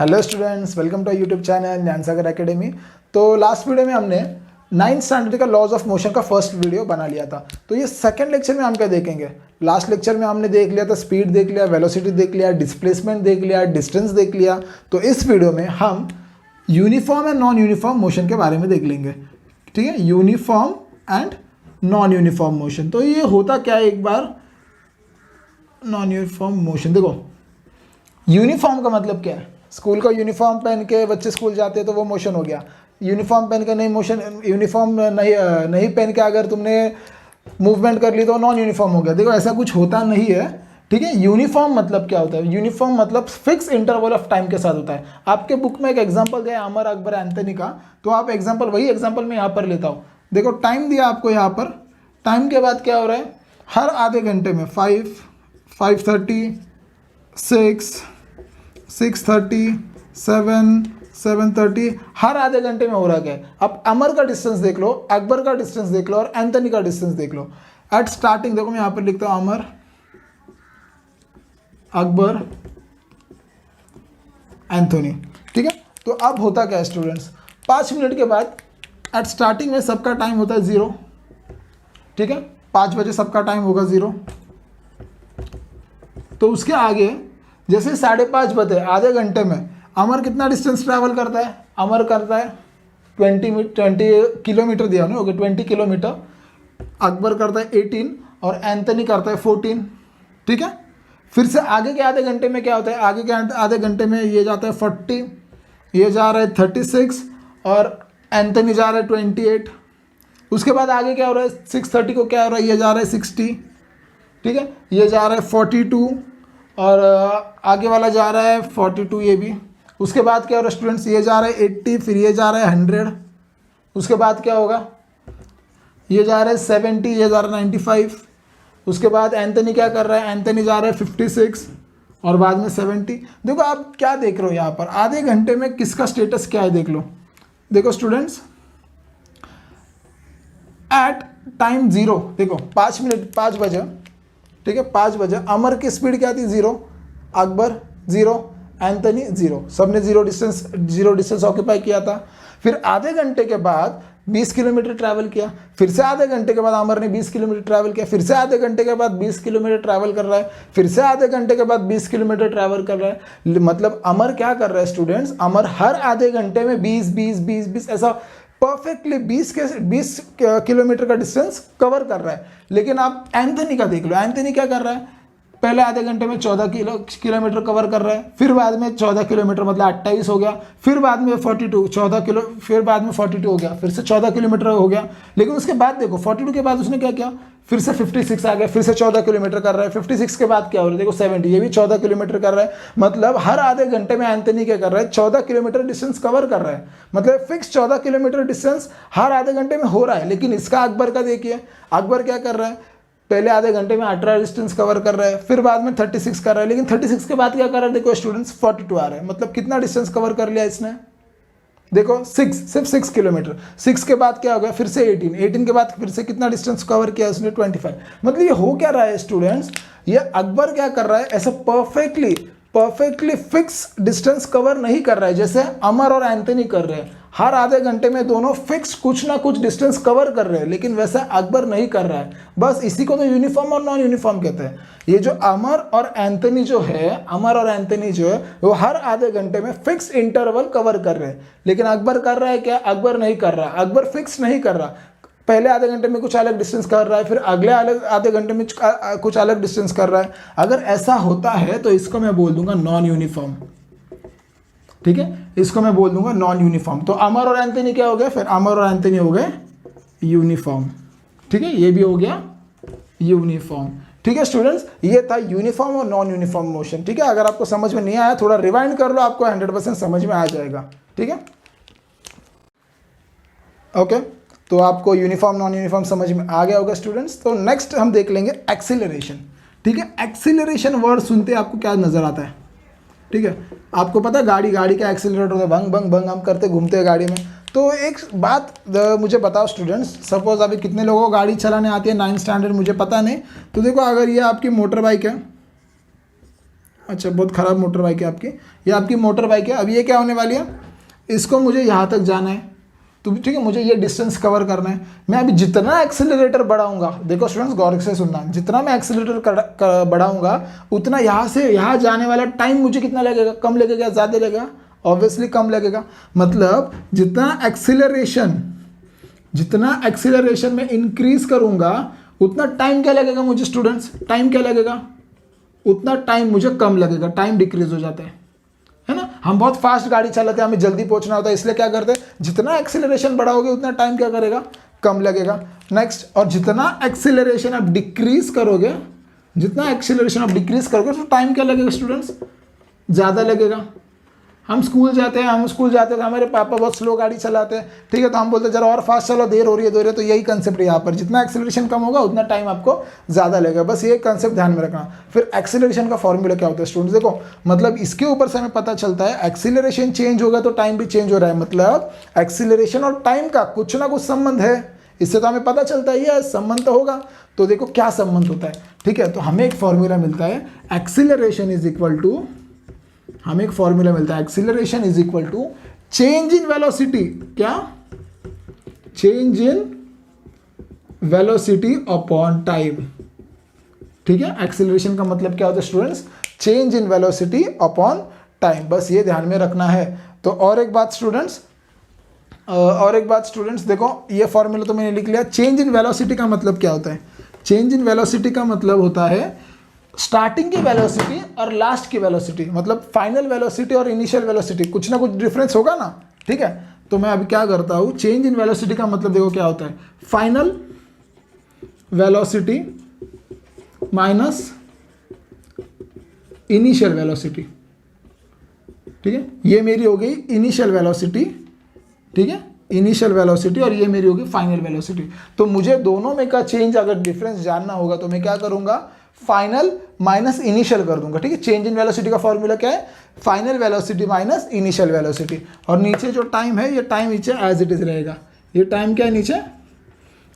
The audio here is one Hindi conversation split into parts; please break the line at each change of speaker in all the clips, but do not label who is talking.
Hello students, welcome to YouTube channel Gyansagar academy. तो लास्ट वीडियो में हमने 9th स्टैंडर्ड का लॉज ऑफ मोशन का फर्स्ट वीडियो बना लिया था। तो ये सेकंड लेक्चर में हम क्या देखेंगे? लास्ट लेक्चर में हमने देख लिया था स्पीड देख लिया, वेलोसिटी देख लिया, डिस्प्लेसमेंट देख लिया, डिस्टेंस देख लिया। तो इस वीडियो में हम uniform and non uniform motion के बारे में देख लेंगे। ठीक है, uniform and non uniform motion. तो ये होता क्या है, एक बार नॉन यूनिफॉर्म मोशन देखो। यूनिफॉर्म का मतलब क्या है? स्कूल का यूनिफॉर्म पहन के बच्चे स्कूल जाते हैं तो वो मोशन हो गया। यूनिफॉर्म पहन के नहीं मोशन, यूनिफॉर्म नहीं पहन के अगर तुमने मूवमेंट कर ली तो नॉन यूनिफॉर्म हो गया। देखो ऐसा कुछ होता नहीं है। ठीक है, यूनिफॉर्म मतलब क्या होता है? यूनिफॉर्म मतलब फिक्स इंटरवल ऑफ टाइम के साथ होता है। आपके बुक में एक एग्जांपल दिया है अमर अकबर एंथनी का, तो आप एग्जांपल वही एग्जांपल मैं यहाँ पर लेता हूँ। देखो टाइम दिया आपको यहाँ पर, टाइम के बाद क्या हो रहा है? हर आधे घंटे में 5, 5:30, 6, 6:30, 7, 7:30, हर आधे घंटे में हो रहा है। अब अमर का डिस्टेंस देख लो, अकबर का डिस्टेंस देख लो और एंथनी का डिस्टेंस देख लो। एट स्टार्टिंग देखो मैं यहाँ पर लिखता हूँ अमर, अकबर, एंथनी। ठीक है, तो अब होता क्या है स्टूडेंट्स? 5 मिनट के बाद एट स्टार्टिंग में सबका टाइम होता है 0। ठीक है, 5 बजे सबका टाइम होगा 0। तो उसके आगे जैसे 5:30 बजे आधे घंटे में अमर कितना डिस्टेंस ट्रैवल करता है? अमर करता है 20 किलोमीटर दिया ना, ओके 20 किलोमीटर। अकबर करता है 18 और एंथनी करता है 14। ठीक है, फिर से आगे के आधे घंटे में क्या होता है? आगे के आधे घंटे में ये जाता है 40, ये जा रहा है 36 और एंथनी जा रहा है 28। उसके बाद आगे क्या हो रहा है? 6:30 को क्या हो रहा है? ये जा रहा है 60। ठीक है, ये जा रहा है 42 और आगे वाला जा रहा है 42 ये भी। उसके बाद क्या हो रहा है स्टूडेंट्स? ये जा रहा है 80, फिर ये जा रहा है 100। उसके बाद क्या होगा? ये जा रहा है 70, ये जा रहा है 95। उसके बाद एंथनी क्या कर रहा है? एंथनी जा रहा है 56 और बाद में 70। देखो आप क्या देख रहे हो यहाँ पर? आधे घंटे में किसका स्टेटस क्या है देख लो। देखो स्टूडेंट्स, एट टाइम 0 देखो 5 मिनट 5 बजे। ठीक है, 5 बजे अमर की स्पीड क्या थी? 0, अकबर 0, एंथनी 0, सबने 0 डिस्टेंस ऑक्यूपाई किया था। फिर आधे घंटे के बाद 20 किलोमीटर ट्रैवल किया। फिर से आधे घंटे के बाद अमर ने 20 किलोमीटर ट्रैवल किया। फिर से आधे घंटे के बाद 20 किलोमीटर ट्रैवल कर रहा है। फिर से आधे घंटे के बाद 20 किलोमीटर ट्रैवल कर रहा है। मतलब अमर क्या कर रहा है स्टूडेंट्स? अमर हर आधे घंटे में 20 ऐसा परफेक्टली 20 किलोमीटर का डिस्टेंस कवर कर रहा है। लेकिन आप एंथनी का देख लो, एंथनी क्या कर रहा है? पहले आधे घंटे में 14 किलोमीटर कवर कर रहा है, फिर बाद में 14 किलोमीटर मतलब 28 हो गया, फिर बाद में 42, 14 किलो, फिर बाद में 42 हो गया, फिर से 14 किलोमीटर हो गया। लेकिन उसके बाद देखो 42 के बाद उसने क्या किया? फिर से 56 आ गया, फिर से 14 किलोमीटर कर रहा है। 56 के बाद क्या हो रहा है? देखो 70, ये भी 14 किलोमीटर कर रहा है। मतलब हर आधे घंटे में एंथनी क्या कर रहा है? 14 किलोमीटर डिस्टेंस कवर कर रहा है। मतलब फिक्स 14 किलोमीटर डिस्टेंस हर आधे घंटे में हो रहा है। लेकिन इसका अकबर का देखिए, अकबर क्या कर रहा है? पहले आधे घंटे में 18 डिस्टेंस कवर कर रहा है, फिर बाद में 36 कर रहा है। लेकिन 36 के बाद क्या कर रहा है? देखो स्टूडेंट्स 42 आ रहा है। मतलब कितना डिस्टेंस कवर कर लिया इसने? देखो 6, सिर्फ 6 किलोमीटर। 6 के बाद क्या हो गया? फिर से 18 के बाद फिर से कितना डिस्टेंस कवर किया उसने? 25। मतलब ये हो क्या रहा है स्टूडेंट्स? ये अकबर क्या कर रहा है? ऐसा परफेक्टली फिक्स डिस्टेंस कवर नहीं कर रहा है जैसे अमर और एंथनी कर रहे हैं। हर आधे घंटे में दोनों फिक्स कुछ ना कुछ डिस्टेंस कवर कर रहे हैं, लेकिन वैसा अकबर नहीं कर रहा है। बस इसी को तो यूनिफॉर्म और नॉन यूनिफॉर्म कहते हैं। ये जो अमर और एंथनी जो है वो हर आधे घंटे में फिक्स इंटरवल कवर कर रहे हैं। लेकिन अकबर कर रहा है क्या? अकबर नहीं कर रहा। अकबर फिक्स नहीं कर रहा। पहले आधे घंटे में कुछ अलग डिस्टेंस कर रहा है, फिर अगले आधे घंटे में कुछ अलग डिस्टेंस कर रहा है। अगर ऐसा होता है तो इसको मैं बोल दूंगा नॉन यूनिफॉर्म। ठीक है, इसको मैं बोल दूंगा नॉन यूनिफॉर्म। तो अमर और एंथनी क्या हो गए? फिर अमर और एंथनी हो गए यूनिफॉर्म। ठीक है, ये भी हो गया यूनिफॉर्म। ठीक है स्टूडेंट्स, ये था यूनिफॉर्म और नॉन यूनिफॉर्म मोशन। ठीक है, अगर आपको समझ में नहीं आया थोड़ा रिवाइंड कर लो, आपको 100% समझ में आ जाएगा। ठीक है, ओके, तो आपको यूनिफॉर्म नॉन यूनिफॉर्म समझ में आ गया होगा स्टूडेंट्स। तो नेक्स्ट हम देख लेंगे एक्सीलरेशन। ठीक है, एक्सीलरेशन वर्ड सुनते आपको क्या नजर आता है? ठीक है, आपको पता है गाड़ी का एक्सीलरेटर होता है, भंग भंग भंग हम करते घूमते हैं गाड़ी में। तो एक बात मुझे बताओ स्टूडेंट्स, सपोज अभी कितने लोगों को गाड़ी चलाने आती है 9th स्टैंडर्ड, मुझे पता नहीं। तो देखो अगर ये आपकी मोटर बाइक है, अच्छा बहुत ख़राब मोटर बाइक है आपकी, ये आपकी मोटर बाइक है। अब ये क्या होने वाली है, इसको मुझे यहाँ तक जाना है, तो ठीक है मुझे ये डिस्टेंस कवर करना है। मैं अभी जितना एक्सीलरेटर बढ़ाऊंगा, देखो स्टूडेंट्स गौर से सुनना, जितना मैं एक्सीलरेटर बढ़ाऊंगा उतना यहाँ से यहाँ जाने वाला टाइम मुझे कितना लगेगा, कम लगेगा ज़्यादा लगेगा, ऑब्वियसली कम लगेगा। मतलब जितना एक्सीलरेशन में इंक्रीज करूंगा उतना टाइम क्या लगेगा मुझे स्टूडेंट्स, टाइम क्या लगेगा, उतना टाइम मुझे कम लगेगा, टाइम डिक्रीज हो जाता है ना। हम बहुत फास्ट गाड़ी चलाते हैं, हमें जल्दी पहुंचना होता है, इसलिए क्या करते हैं, जितना एक्सीलरेशन बढ़ाओगे उतना टाइम क्या करेगा, कम लगेगा। नेक्स्ट, और जितना एक्सीलरेशन आप डिक्रीज करोगे तो टाइम क्या लगेगा स्टूडेंट्स, ज़्यादा लगेगा। हम स्कूल जाते हैं तो हमारे पापा बहुत स्लो गाड़ी चलाते हैं, ठीक है, तो हम बोलते हैं जरा और फास्ट चलो, देर हो रही है। तो यही कंसेप्ट है यहाँ पर, जितना एक्सीलरेशन कम होगा उतना टाइम आपको ज़्यादा लगेगा, बस ये कंसेप्ट ध्यान में रखना। फिर एक्सीलरेशन का फॉर्मूला क्या होता है स्टूडेंट्स, देखो मतलब इसके ऊपर से हमें पता चलता है एक्सीलरेशन चेंज होगा तो टाइम भी चेंज हो रहा है, मतलब एक्सीलरेशन और टाइम का कुछ ना कुछ संबंध है, इससे तो हमें पता चलता है ये संबंध तो होगा। तो देखो क्या संबंध होता है, ठीक है, तो हमें एक फॉर्मूला मिलता है, एक्सीलरेशन इज इक्वल टू, हमें एक फॉर्मूला मिलता है, acceleration is equal to change in velocity, क्या, change in velocity upon time, ठीक है। एक्सीलरेशन का मतलब क्या होता है students, change in velocity upon time, बस ये ध्यान में रखना है। तो और एक बात स्टूडेंट्स देखो, ये फॉर्मूला तो मैंने लिख लिया। चेंज इन वेलोसिटी का मतलब क्या होता है, चेंज इन वेलोसिटी का मतलब होता है स्टार्टिंग की वेलोसिटी और लास्ट की वेलोसिटी, मतलब फाइनल वेलोसिटी और इनिशियल वेलोसिटी, कुछ ना कुछ डिफरेंस होगा ना, ठीक है। तो मैं अभी क्या करता हूँ, चेंज इन वेलोसिटी का मतलब देखो क्या होता है, final velocity minus initial velocity, ठीक है, ये मेरी हो गई इनिशियल वेलोसिटी, ठीक है, इनिशियल वेलोसिटी, और ये मेरी होगी फाइनल वेलोसिटी। तो मुझे दोनों में का चेंज अगर डिफरेंस जानना होगा तो मैं क्या करूंगा, फाइनल माइनस इनिशियल कर दूंगा, ठीक है। चेंज इन वेलोसिटी का फॉर्मूला क्या है, final velocity minus initial velocity, और नीचे जो टाइम है ये टाइम नीचे एज इट इज रहेगा, ये टाइम क्या है नीचे,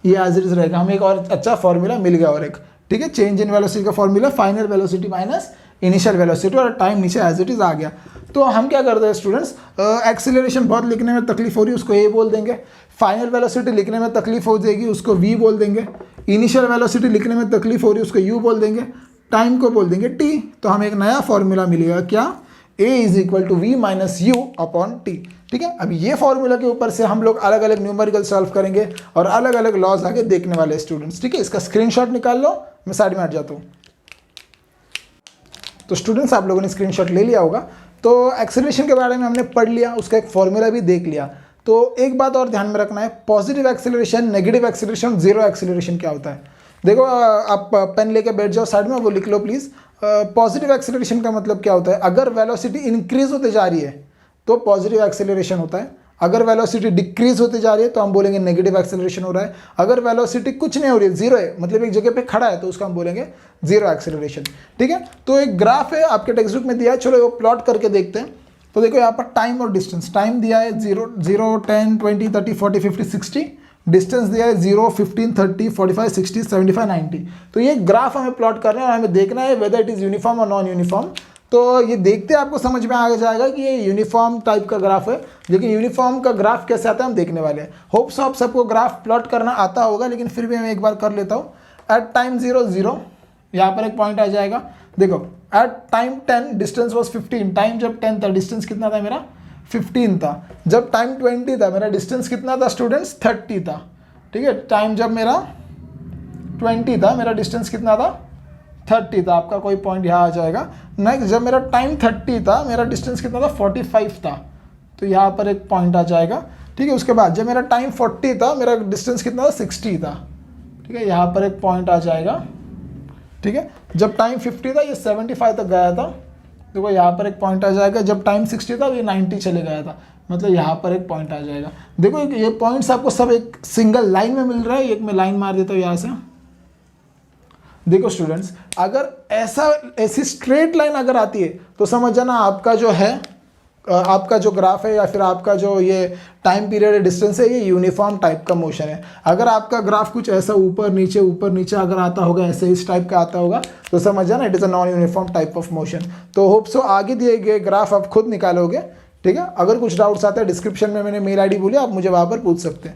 ये एज इट इज रहेगा। हमें एक और अच्छा फॉर्मूला मिल गया और एक, ठीक है, चेंज इन वेलोसिटी का formula final velocity minus initial velocity, और टाइम नीचे एज इट इज आ गया। तो हम क्या करते हैं स्टूडेंट्स, एक्सीलरेशन बहुत लिखने में तकलीफ हो रही है उसको ए बोल देंगे, फाइनल वेलोसिटी लिखने में तकलीफ हो जाएगी उसको वी बोल देंगे, इनिशियल वेलोसिटी लिखने में तकलीफ हो रही है उसको यू बोल देंगे, टाइम को बोल देंगे टी। तो हमें एक नया फॉर्मूला मिलेगा, क्या, A is equal to V minus U upon T, ठीक है। अब ये फॉर्मूला के ऊपर से हम लोग अलग अलग न्यूमेरिकल सॉल्व करेंगे और अलग अलग लॉज आगे देखने वाले स्टूडेंट्स, ठीक है। इसका स्क्रीनशॉट निकाल लो, मैं साइड में हट जाता हूँ। तो स्टूडेंट्स आप लोगों ने स्क्रीनशॉट ले लिया होगा, तो एक्सेलरेशन के बारे में हमने पढ़ लिया, उसका एक फॉर्मूला भी देख लिया। तो एक बात और ध्यान में रखना है, positive acceleration, negative acceleration, zero acceleration क्या होता है। देखो आप पेन लेके बैठ जाओ साइड में, वो लिख लो प्लीज़। पॉजिटिव एक्सेलरेशन का मतलब क्या होता है, अगर वेलोसिटी इंक्रीज होते जा रही है तो पॉजिटिव एक्सेलरेशन होता है, अगर वेलोसिटी डिक्रीज होती जा रही है तो हम बोलेंगे नेगेटिव एक्सेलरेशन हो रहा है, अगर वेलोसिटी कुछ नहीं हो रही है, जीरो है, मतलब एक जगह पे खड़ा है, तो उसका हम बोलेंगे जीरो एक्सेलरेशन, ठीक है। तो एक ग्राफ है आपके टेक्स्ट बुक में दिया है, चलो वो प्लॉट करके देखते हैं। तो देखो यहाँ पर टाइम और डिस्टेंस, टाइम दिया है 0, 10, 20, 30, 40, 50, 60, डिस्टेंस दिया है 0, 15, 30, 45, 60, 75, 90। तो ये ग्राफ हमें प्लॉट करना है और हमें देखना है वेदर इट इज़ यूनिफॉर्म और नॉन यूनिफॉर्म। तो ये देखते आपको समझ में आ जाएगा कि ये यूनिफॉर्म टाइप का ग्राफ है, लेकिन यूनिफॉर्म का ग्राफ कैसे आता है हम देखने वाले हैं। होप्स आप सबको ग्राफ प्लॉट करना आता होगा, लेकिन फिर भी मैं एक बार कर लेता हूँ। एट टाइम 0, 0 यहाँ पर एक पॉइंट आ जाएगा। देखो at time 10 distance was 15, time जब 10 था डिस्टेंस कितना था मेरा 15 था। जब टाइम 20 था मेरा डिस्टेंस कितना था स्टूडेंट्स 30 था, ठीक है। टाइम जब मेरा 20 था मेरा डिस्टेंस कितना था 30 था, आपका कोई पॉइंट यहाँ आ जाएगा। नेक्स्ट जब मेरा टाइम 30 था मेरा डिस्टेंस कितना था 45 था, तो यहाँ पर एक पॉइंट आ जाएगा, ठीक है। उसके बाद जब मेरा टाइम 40 था मेरा डिस्टेंस कितना था 60 था, ठीक है, यहाँ पर एक पॉइंट आ जाएगा, ठीक है। जब टाइम 50 था ये 75 तक गया था, देखो यहाँ पर एक पॉइंट आ जाएगा। जब टाइम 60 था ये 90 चले गया था, मतलब यहाँ पर एक पॉइंट आ जाएगा। देखो ये पॉइंट्स आपको सब एक सिंगल लाइन में मिल रहा है, एक मैं लाइन मार देता हूँ यहाँ से। देखो स्टूडेंट्स, अगर ऐसी स्ट्रेट लाइन अगर आती है तो समझ जाना आपका जो है आपका जो ग्राफ है या फिर आपका जो ये टाइम पीरियड डिस्टेंस है, ये यूनिफॉर्म टाइप का मोशन है। अगर आपका ग्राफ कुछ ऐसा ऊपर नीचे अगर आता होगा, ऐसे इस टाइप का आता होगा, तो समझ जाना it is a non uniform type of motion. तो होप सो आगे दिए गए ग्राफ आप खुद निकालोगे, ठीक है। अगर कुछ डाउट्स आते हैं डिस्क्रिप्शन में मैंने मेल आईडी बोली, आप मुझे वहाँ पर पूछ सकते हैं।